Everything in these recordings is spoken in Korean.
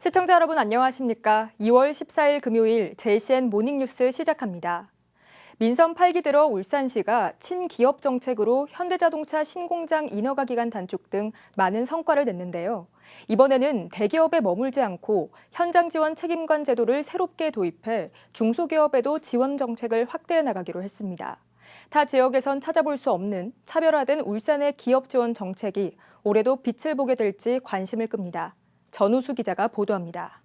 시청자 여러분 안녕하십니까? 2월 14일 금요일 JCN 모닝뉴스 시작합니다. 민선 8기 들어 울산시가 친기업 정책으로 현대자동차 신공장 인허가 기간 단축 등 많은 성과를 냈는데요. 이번에는 대기업에 머물지 않고 현장 지원 책임관 제도를 새롭게 도입해 중소기업에도 지원 정책을 확대해 나가기로 했습니다. 타 지역에선 찾아볼 수 없는 차별화된 울산의 기업 지원 정책이 올해도 빛을 보게 될지 관심을 끕니다. 전우수 기자가 보도합니다.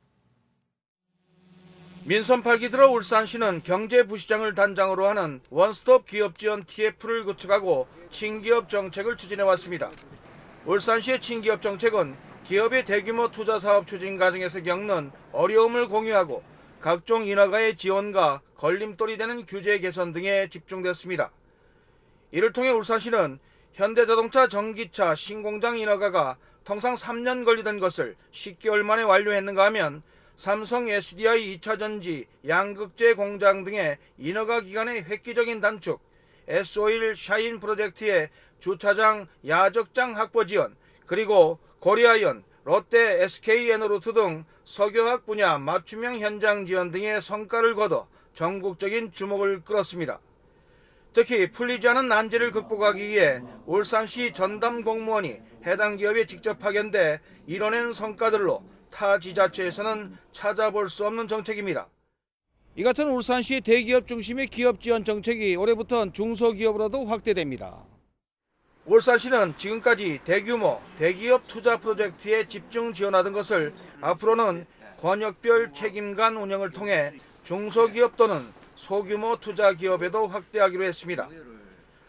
민선 8기 들어 울산시는 경제부시장을 단장으로 하는 원스톱 기업지원 TF를 구축하고 친기업 정책을 추진해왔습니다. 울산시의 친기업 정책은 기업의 대규모 투자 사업 추진 과정에서 겪는 어려움을 공유하고 각종 인허가의 지원과 걸림돌이 되는 규제 개선 등에 집중됐습니다. 이를 통해 울산시는 현대자동차 전기차 신공장 인허가가 통상 3년 걸리던 것을 10개월 만에 완료했는가 하면 삼성 SDI 2차 전지, 양극재 공장 등의 인허가 기간의 획기적인 단축, S-오일 샤인 프로젝트의 주차장, 야적장 확보 지원, 그리고 코리아연, 롯데 SK에너루트 등 석유화학 분야 맞춤형 현장 지원 등의 성과를 거둬 전국적인 주목을 끌었습니다. 특히 풀리지 않은 난제를 극복하기 위해 울산시 전담 공무원이 해당 기업에 직접 파견돼 이뤄낸 성과들로 타 지자체에서는 찾아볼 수 없는 정책입니다. 이 같은 울산시 대기업 중심의 기업 지원 정책이 올해부터는 중소기업으로도 확대됩니다. 울산시는 지금까지 대규모 대기업 투자 프로젝트에 집중 지원하던 것을 앞으로는 권역별 책임관 운영을 통해 중소기업 또는 소규모 투자 기업에도 확대하기로 했습니다.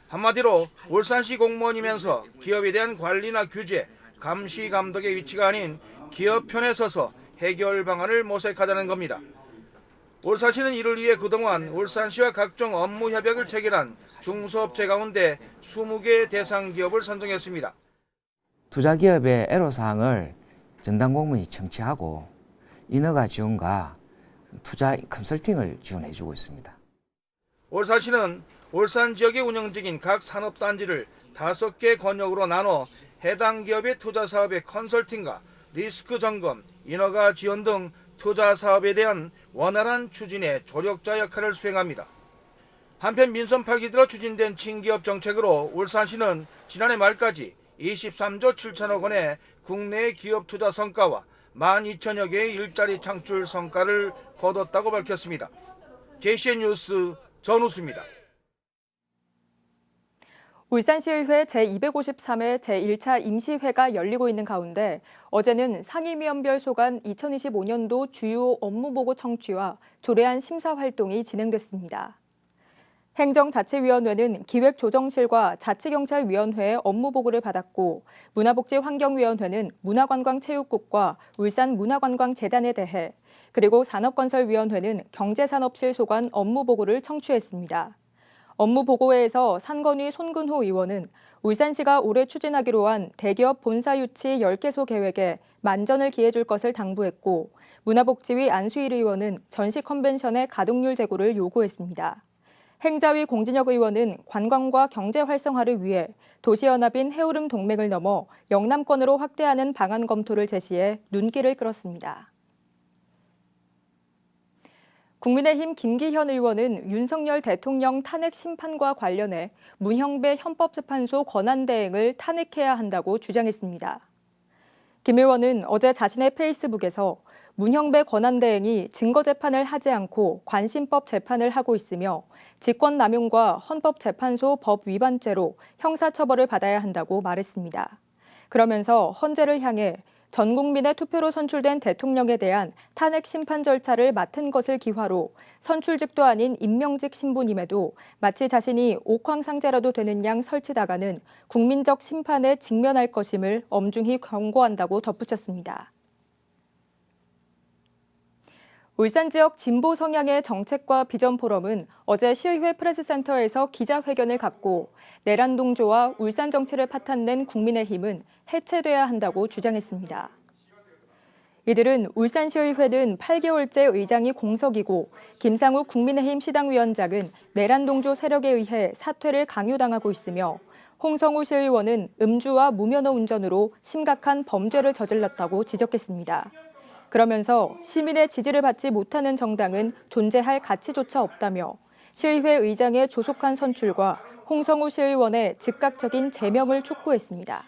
한마디로 울산시 공무원이면서 기업에 대한 관리나 규제, 감시 감독의 위치가 아닌 기업 편에 서서 해결 방안을 모색하자는 겁니다. 울산시는 이를 위해 그동안 울산시와 각종 업무 협약을 체결한 중소업체 가운데 20개 대상 기업을 선정했습니다. 투자기업의 애로사항을 전담공무원이 청취하고 인허가 지원과 투자 컨설팅을 지원해주고 있습니다. 울산시는 울산 지역에 운영 중인 각 산업단지를 5개 권역으로 나눠 해당 기업의 투자 사업의 컨설팅과 리스크 점검, 인허가 지원 등 투자 사업에 대한 원활한 추진의 조력자 역할을 수행합니다. 한편 민선 8기 들어 추진된 친기업 정책으로 울산시는 지난해 말까지 23조 7천억 원의 국내 기업 투자 성과와 12,000여 개의 일자리 창출 성과를 거뒀다고 밝혔습니다. JCN 뉴스 전우수입니다. 울산시의회 제253회 제1차 임시회가 열리고 있는 가운데 어제는 상임위원별 소관 2025년도 주요 업무보고 청취와 조례안 심사 활동이 진행됐습니다. 행정자치위원회는 기획조정실과 자치경찰위원회의 업무보고를 받았고 문화복지환경위원회는 문화관광체육국과 울산문화관광재단에 대해 그리고 산업건설위원회는 경제산업실 소관 업무보고를 청취했습니다. 업무보고회에서 산건위 손근호 의원은 울산시가 올해 추진하기로 한 대기업 본사 유치 10개소 계획에 만전을 기해줄 것을 당부했고 문화복지위 안수일 의원은 전시 컨벤션의 가동률 제고를 요구했습니다. 행자위 공진혁 의원은 관광과 경제 활성화를 위해 도시연합인 해오름 동맹을 넘어 영남권으로 확대하는 방안 검토를 제시해 눈길을 끌었습니다. 국민의힘 김기현 의원은 윤석열 대통령 탄핵 심판과 관련해 문형배 헌법재판소 권한대행을 탄핵해야 한다고 주장했습니다. 김 의원은 어제 자신의 페이스북에서 문형배 권한대행이 증거재판을 하지 않고 관심법 재판을 하고 있으며 직권남용과 헌법재판소 법 위반죄로 형사처벌을 받아야 한다고 말했습니다. 그러면서 헌재를 향해 전 국민의 투표로 선출된 대통령에 대한 탄핵 심판 절차를 맡은 것을 기화로 선출직도 아닌 임명직 신분임에도 마치 자신이 옥황상제라도 되는 양 설치다가는 국민적 심판에 직면할 것임을 엄중히 경고한다고 덧붙였습니다. 울산 지역 진보 성향의 정책과 비전 포럼은 어제 시의회 프레스센터에서 기자회견을 갖고 내란 동조와 울산 정치를 파탄낸 국민의힘은 해체돼야 한다고 주장했습니다. 이들은 울산시의회는 8개월째 의장이 공석이고 김상욱 국민의힘 시당위원장은 내란 동조 세력에 의해 사퇴를 강요당하고 있으며 홍성우 시의원은 음주와 무면허 운전으로 심각한 범죄를 저질렀다고 지적했습니다. 그러면서 시민의 지지를 받지 못하는 정당은 존재할 가치조차 없다며 시의회 의장의 조속한 선출과 홍성우 시의원의 즉각적인 제명을 촉구했습니다.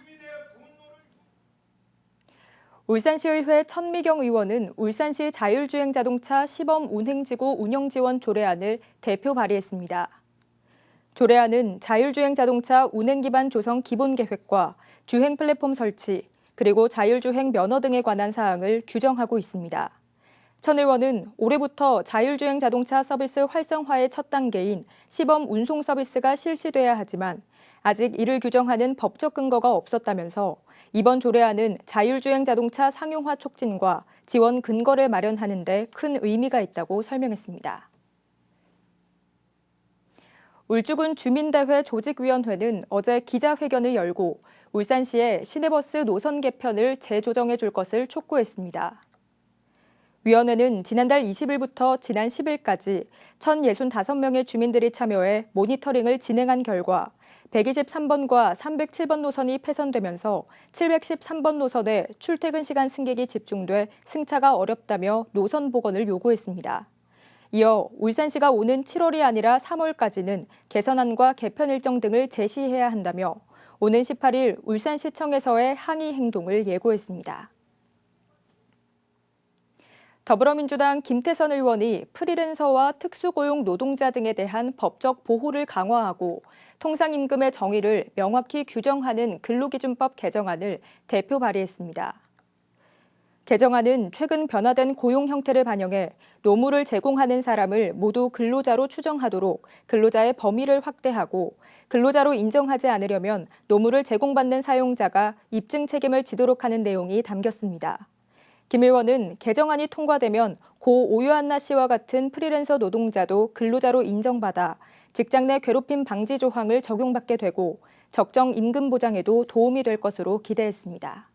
울산시의회 천미경 의원은 울산시 자율주행 자동차 시범 운행지구 운영지원 조례안을 대표 발의했습니다. 조례안은 자율주행 자동차 운행 기반 조성 기본계획과 주행 플랫폼 설치, 그리고 자율주행 면허 등에 관한 사항을 규정하고 있습니다. 천 의원은 올해부터 자율주행 자동차 서비스 활성화의 첫 단계인 시범 운송 서비스가 실시돼야 하지만 아직 이를 규정하는 법적 근거가 없었다면서 이번 조례안은 자율주행 자동차 상용화 촉진과 지원 근거를 마련하는 데 큰 의미가 있다고 설명했습니다. 울주군 주민대회 조직위원회는 어제 기자회견을 열고 울산시의 시내버스 노선 개편을 재조정해 줄 것을 촉구했습니다. 위원회는 지난달 20일부터 지난 10일까지 1,065명의 주민들이 참여해 모니터링을 진행한 결과 123번과 307번 노선이 폐선되면서 713번 노선에 출퇴근 시간 승객이 집중돼 승차가 어렵다며 노선 복원을 요구했습니다. 이어 울산시가 오는 7월이 아니라 3월까지는 개선안과 개편 일정 등을 제시해야 한다며 오는 18일 울산시청에서의 항의 행동을 예고했습니다. 더불어민주당 김태선 의원이 프리랜서와 특수고용 노동자 등에 대한 법적 보호를 강화하고 통상임금의 정의를 명확히 규정하는 근로기준법 개정안을 대표 발의했습니다. 개정안은 최근 변화된 고용 형태를 반영해 노무를 제공하는 사람을 모두 근로자로 추정하도록 근로자의 범위를 확대하고 근로자로 인정하지 않으려면 노무를 제공받는 사용자가 입증 책임을 지도록 하는 내용이 담겼습니다. 김 의원은 개정안이 통과되면 고 오유한나 씨와 같은 프리랜서 노동자도 근로자로 인정받아 직장 내 괴롭힘 방지 조항을 적용받게 되고 적정 임금 보장에도 도움이 될 것으로 기대했습니다.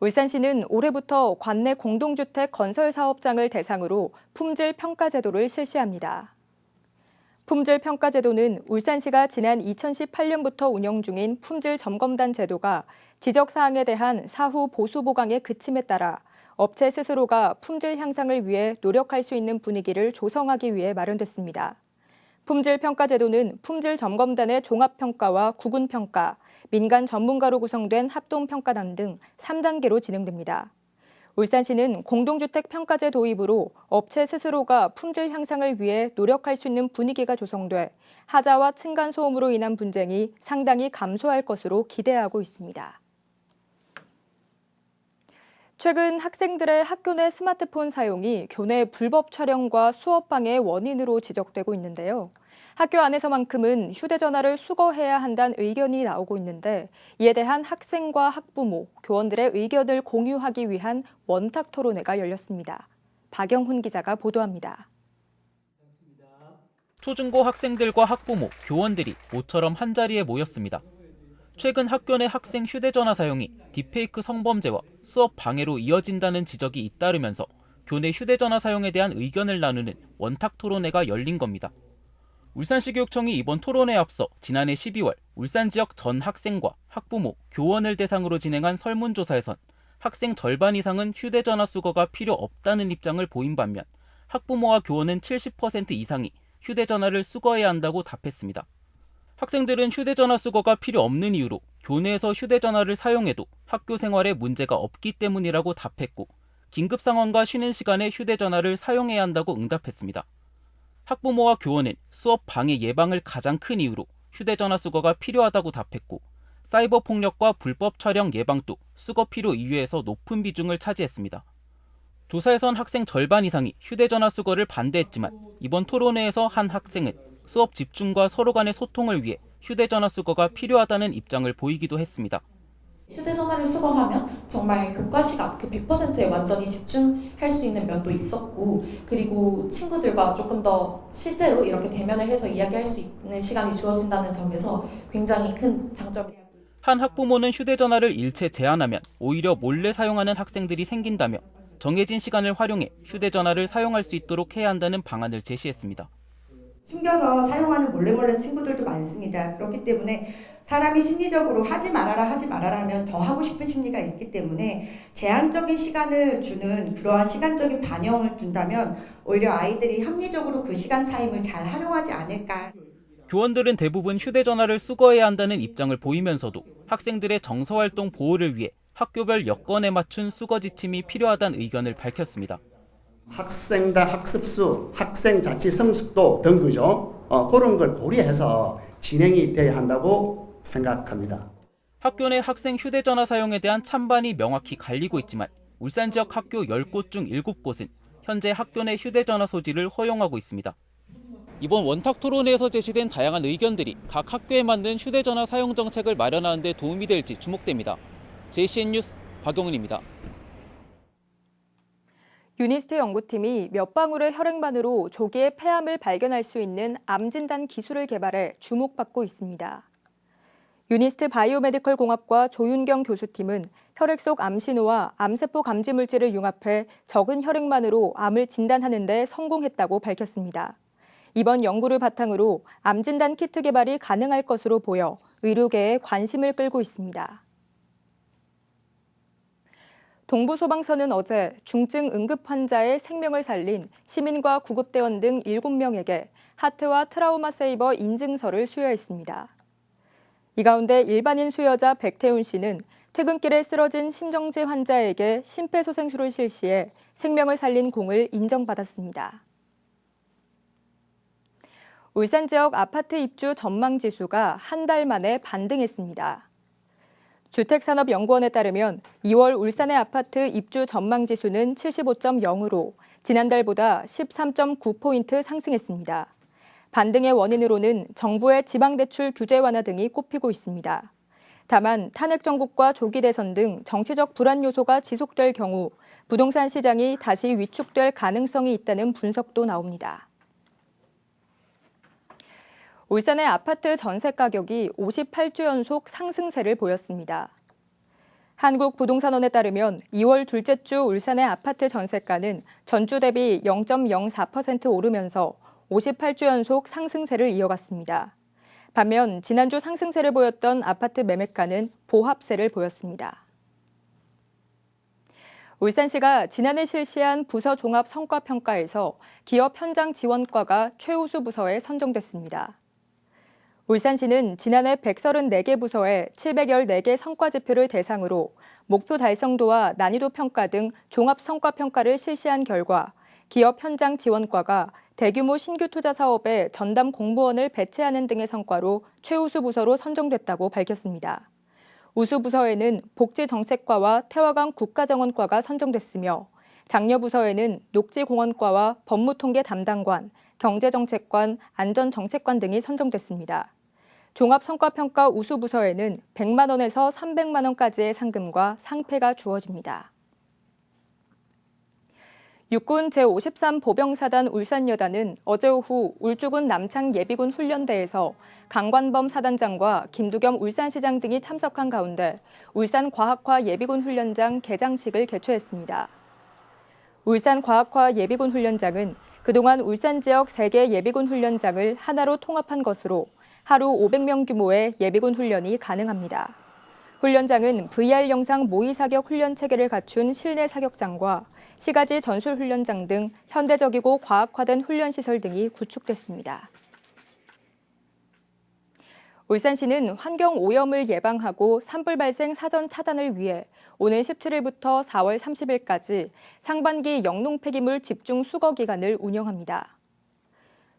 울산시는 올해부터 관내 공동주택 건설 사업장을 대상으로 품질 평가 제도를 실시합니다. 품질 평가 제도는 울산시가 지난 2018년부터 운영 중인 품질 점검단 제도가 지적 사항에 대한 사후 보수 보강의 그침에 따라 업체 스스로가 품질 향상을 위해 노력할 수 있는 분위기를 조성하기 위해 마련됐습니다. 품질 평가 제도는 품질 점검단의 종합 평가와 구분 평가, 민간 전문가로 구성된 합동 평가단 등 3단계로 진행됩니다. 울산시는 공동주택 평가제 도입으로 업체 스스로가 품질 향상을 위해 노력할 수 있는 분위기가 조성돼 하자와 층간소음으로 인한 분쟁이 상당히 감소할 것으로 기대하고 있습니다. 최근 학생들의 학교 내 스마트폰 사용이 교내 불법 촬영과 수업 방해의 원인으로 지적되고 있는데요. 학교 안에서만큼은 휴대전화를 수거해야 한다는 의견이 나오고 있는데 이에 대한 학생과 학부모, 교원들의 의견을 공유하기 위한 원탁 토론회가 열렸습니다. 박영훈 기자가 보도합니다. 초중고 학생들과 학부모, 교원들이 모처럼 한자리에 모였습니다. 최근 학교 내 학생 휴대전화 사용이 딥페이크 성범죄와 수업 방해로 이어진다는 지적이 잇따르면서 교내 휴대전화 사용에 대한 의견을 나누는 원탁 토론회가 열린 겁니다. 울산시 교육청이 이번 토론회에 앞서 지난해 12월 울산 지역 전 학생과 학부모, 교원을 대상으로 진행한 설문조사에선 학생 절반 이상은 휴대전화 수거가 필요 없다는 입장을 보인 반면 학부모와 교원은 70% 이상이 휴대전화를 수거해야 한다고 답했습니다. 학생들은 휴대전화 수거가 필요 없는 이유로 교내에서 휴대전화를 사용해도 학교 생활에 문제가 없기 때문이라고 답했고 긴급 상황과 쉬는 시간에 휴대전화를 사용해야 한다고 응답했습니다. 학부모와 교원은 수업 방해 예방을 가장 큰 이유로 휴대전화 수거가 필요하다고 답했고 사이버 폭력과 불법 촬영 예방도 수거 필요 이유에서 높은 비중을 차지했습니다. 조사에선 학생 절반 이상이 휴대전화 수거를 반대했지만 이번 토론회에서 한 학생은 수업 집중과 서로 간의 소통을 위해 휴대전화 수거가 필요하다는 입장을 보이기도 했습니다. 휴대전화를 수거하면 정말 극과 시각 100%에 완전히 집중할 수 있는 면도 있었고 그리고 친구들과 조금 더 실제로 이렇게 대면을 해서 이야기할 수 있는 시간이 주어진다는 점에서 굉장히 큰 장점이에요. 한 학부모는 휴대전화를 일체 제한하면 오히려 몰래 사용하는 학생들이 생긴다며 정해진 시간을 활용해 휴대전화를 사용할 수 있도록 해야 한다는 방안을 제시했습니다. 숨겨서 사용하는 몰래 친구들도 많습니다. 그렇기 때문에 사람이 심리적으로 하지 말아라 하면 더 하고 싶은 심리가 있기 때문에 제한적인 시간을 주는 그러한 시간적인 반영을 둔다면 오히려 아이들이 합리적으로 그 시간 타임을 잘 활용하지 않을까. 교원들은 대부분 휴대전화를 수거해야 한다는 입장을 보이면서도 학생들의 정서활동 보호를 위해 학교별 여건에 맞춘 수거 지침이 필요하다는 의견을 밝혔습니다. 학생당 학습수, 학생 자치 성숙도 등급이죠. 그런 걸 고려해서 진행이 돼야 한다고 생각합니다. 학교 내 학생 휴대전화 사용에 대한 찬반이 명확히 갈리고 있지만 울산 지역 학교 10곳 중 7곳은 현재 학교 내 휴대전화 소지를 허용하고 있습니다. 이번 원탁 토론회에서 제시된 다양한 의견들이 각 학교에 맞는 휴대전화 사용 정책을 마련하는 데 도움이 될지 주목됩니다. JCN 뉴스 박용은입니다. 유니스트 연구팀이 몇 방울의 혈액만으로 조기에 폐암을 발견할 수 있는 암 진단 기술을 개발해 주목받고 있습니다. 유니스트 바이오메디컬 공학과 조윤경 교수팀은 혈액 속 암 신호와 암세포 감지 물질을 융합해 적은 혈액만으로 암을 진단하는 데 성공했다고 밝혔습니다. 이번 연구를 바탕으로 암 진단 키트 개발이 가능할 것으로 보여 의료계에 관심을 끌고 있습니다. 동부소방서는 어제 중증 응급 환자의 생명을 살린 시민과 구급대원 등 7명에게 하트와 트라우마 세이버 인증서를 수여했습니다. 이 가운데 일반인 수여자 백태훈 씨는 퇴근길에 쓰러진 심정지 환자에게 심폐소생술을 실시해 생명을 살린 공을 인정받았습니다. 울산 지역 아파트 입주 전망 지수가 한 달 만에 반등했습니다. 주택산업연구원에 따르면 2월 울산의 아파트 입주 전망 지수는 75.0으로 지난달보다 13.9포인트 상승했습니다. 반등의 원인으로는 정부의 지방대출 규제 완화 등이 꼽히고 있습니다. 다만 탄핵 정국과 조기 대선 등 정치적 불안 요소가 지속될 경우 부동산 시장이 다시 위축될 가능성이 있다는 분석도 나옵니다. 울산의 아파트 전세 가격이 58주 연속 상승세를 보였습니다. 한국부동산원에 따르면 2월 둘째 주 울산의 아파트 전세가는 전주 대비 0.04% 오르면서 58주 연속 상승세를 이어갔습니다. 반면 지난주 상승세를 보였던 아파트 매매가는 보합세를 보였습니다. 울산시가 지난해 실시한 부서 종합 성과평가에서 기업 현장 지원과가 최우수 부서에 선정됐습니다. 울산시는 지난해 134개 부서에 714개 성과지표를 대상으로 목표 달성도와 난이도 평가 등 종합 성과평가를 실시한 결과 기업 현장 지원과가 대규모 신규 투자 사업에 전담 공무원을 배치하는 등의 성과로 최우수 부서로 선정됐다고 밝혔습니다. 우수 부서에는 복지정책과와 태화강 국가정원과가 선정됐으며 장려 부서에는 녹지공원과와 법무통계 담당관, 경제정책관, 안전정책관 등이 선정됐습니다. 종합성과평가 우수부서에는 100만 원에서 300만 원까지의 상금과 상패가 주어집니다. 육군 제53 보병사단 울산여단은 어제 오후 울주군 남창 예비군 훈련대에서 강관범 사단장과 김두겸 울산시장 등이 참석한 가운데 울산과학화 예비군 훈련장 개장식을 개최했습니다. 울산과학화 예비군 훈련장은 그동안 울산 지역 3개 예비군 훈련장을 하나로 통합한 것으로 하루 500명 규모의 예비군 훈련이 가능합니다. 훈련장은 VR 영상 모의 사격 훈련 체계를 갖춘 실내 사격장과 시가지 전술 훈련장 등 현대적이고 과학화된 훈련 시설 등이 구축됐습니다. 울산시는 환경 오염을 예방하고 산불 발생 사전 차단을 위해 오는 17일부터 4월 30일까지 상반기 영농 폐기물 집중 수거 기간을 운영합니다.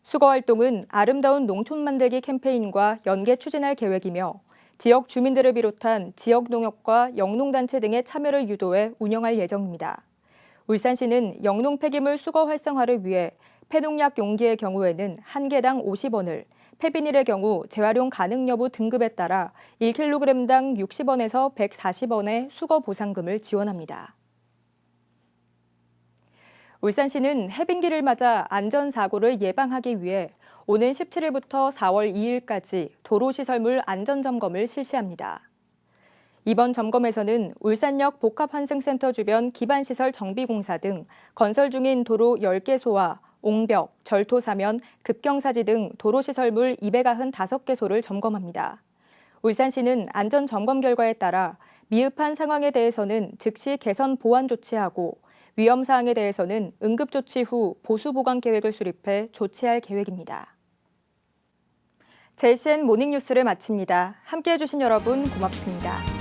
수거 활동은 아름다운 농촌 만들기 캠페인과 연계 추진할 계획이며 지역 주민들을 비롯한 지역 농협과 영농단체 등의 참여를 유도해 운영할 예정입니다. 울산시는 영농 폐기물 수거 활성화를 위해 폐농약 용기의 경우에는 한 개당 50원을, 폐비닐의 경우 재활용 가능 여부 등급에 따라 1kg당 60원에서 140원의 수거 보상금을 지원합니다. 울산시는 해빙기를 맞아 안전사고를 예방하기 위해 오는 17일부터 4월 2일까지 도로시설물 안전점검을 실시합니다. 이번 점검에서는 울산역 복합환승센터 주변 기반시설 정비공사 등 건설 중인 도로 10개소와 옹벽, 절토사면, 급경사지 등 도로시설물 295개소를 점검합니다. 울산시는 안전 점검 결과에 따라 미흡한 상황에 대해서는 즉시 개선 보완 조치하고 위험 사항에 대해서는 응급 조치 후 보수 보강 계획을 수립해 조치할 계획입니다. JCN 모닝뉴스를 마칩니다. 함께해 주신 여러분 고맙습니다.